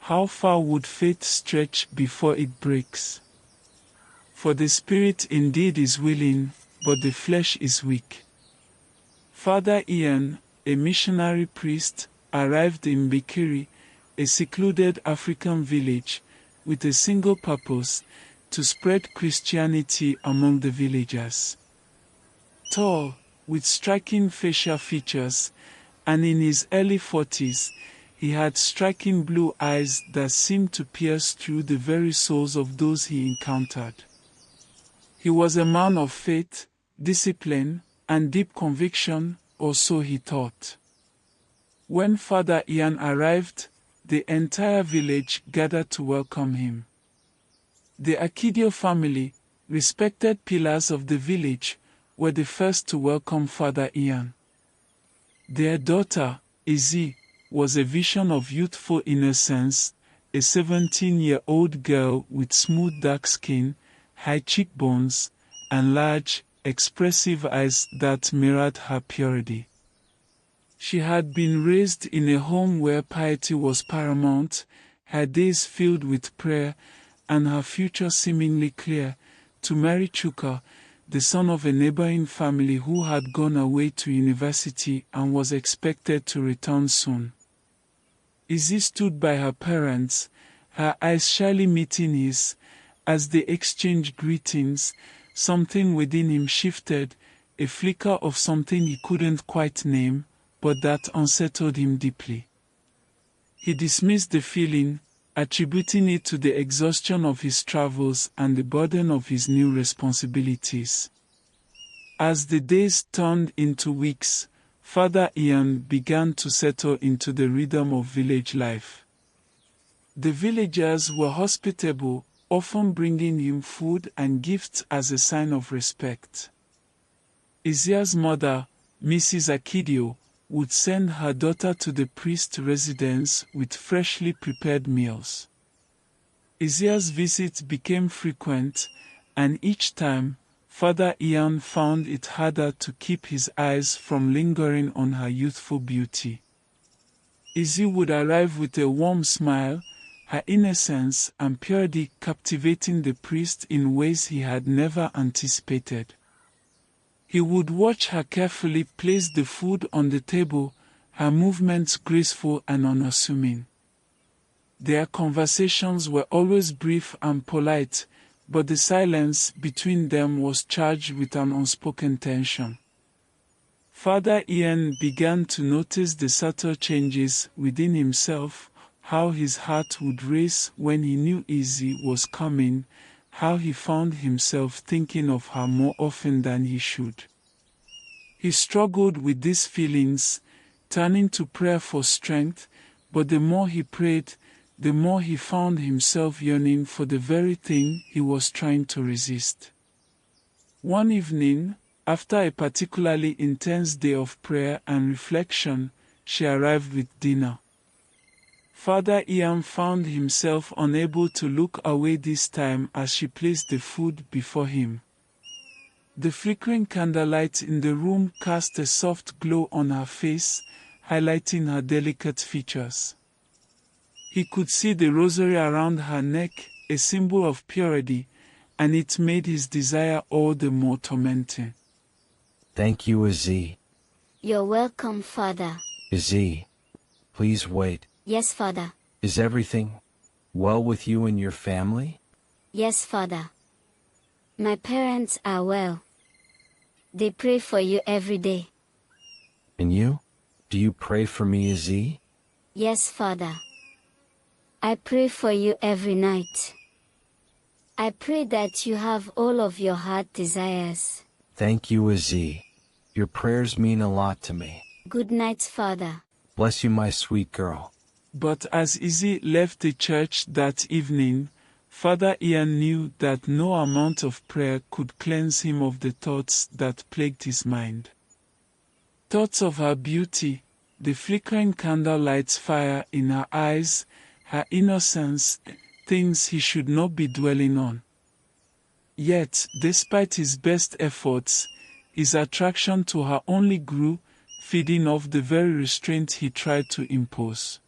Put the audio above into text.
How far would faith stretch before it breaks? For the spirit indeed is willing, but the flesh is weak. Father Ian, a missionary priest, arrived in Bikiri, a secluded African village, with a single purpose: to spread Christianity among the villagers. Tall, with striking facial features, and in his early 40s, he had striking blue eyes that seemed to pierce through the very souls of those he encountered. He was a man of faith, discipline, and deep conviction, or so he thought. When Father Ian arrived, the entire village gathered to welcome him. The Akidio family, respected pillars of the village, were the first to welcome Father Ian. Their daughter, Izzy, was a vision of youthful innocence, a 17-year-old girl with smooth dark skin, high cheekbones, and large, expressive eyes that mirrored her purity. She had been raised in a home where piety was paramount, her days filled with prayer, and her future seemingly clear, to marry Chuka, the son of a neighboring family who had gone away to university and was expected to return soon. Izzy stood by her parents, her eyes shyly meeting his. As they exchanged greetings, something within him shifted, a flicker of something he couldn't quite name, but that unsettled him deeply. He dismissed the feeling, attributing it to the exhaustion of his travels and the burden of his new responsibilities. As the days turned into weeks, Father Ian began to settle into the rhythm of village life. The villagers were hospitable, often bringing him food and gifts as a sign of respect. Izzy's mother, Mrs. Akidio, would send her daughter to the priest's residence with freshly prepared meals. Izzy's visits became frequent, and each time, Father Ian found it harder to keep his eyes from lingering on her youthful beauty. Izzy would arrive with a warm smile, her innocence and purity captivating the priest in ways he had never anticipated. He would watch her carefully place the food on the table, her movements graceful and unassuming. Their conversations were always brief and polite, but the silence between them was charged with an unspoken tension. Father Ian began to notice the subtle changes within himself, how his heart would race when he knew Izzy was coming, how he found himself thinking of her more often than he should. He struggled with these feelings, turning to prayer for strength, but the more he prayed, the more he found himself yearning for the very thing he was trying to resist. One evening, after a particularly intense day of prayer and reflection, she arrived with dinner. Father Ian found himself unable to look away this time as she placed the food before him. The flickering candlelight in the room cast a soft glow on her face, highlighting her delicate features. He could see the rosary around her neck, a symbol of purity, and it made his desire all the more tormenting. Thank you, Izzy. You're welcome, Father. Izzy, please wait. Yes, Father. Is everything well with you and your family? Yes, Father. My parents are well. They pray for you every day. And you? Do you pray for me, Izzy? Yes, Father. I pray for you every night. I pray that you have all of your heart desires. Thank you, Izzy. Your prayers mean a lot to me. Good night, Father. Bless you, my sweet girl. But as Izzy left the church that evening, Father Ian knew that no amount of prayer could cleanse him of the thoughts that plagued his mind. Thoughts of her beauty, the flickering candlelight's fire in her eyes, her innocence, things he should not be dwelling on. Yet, despite his best efforts, his attraction to her only grew, feeding off the very restraint he tried to impose.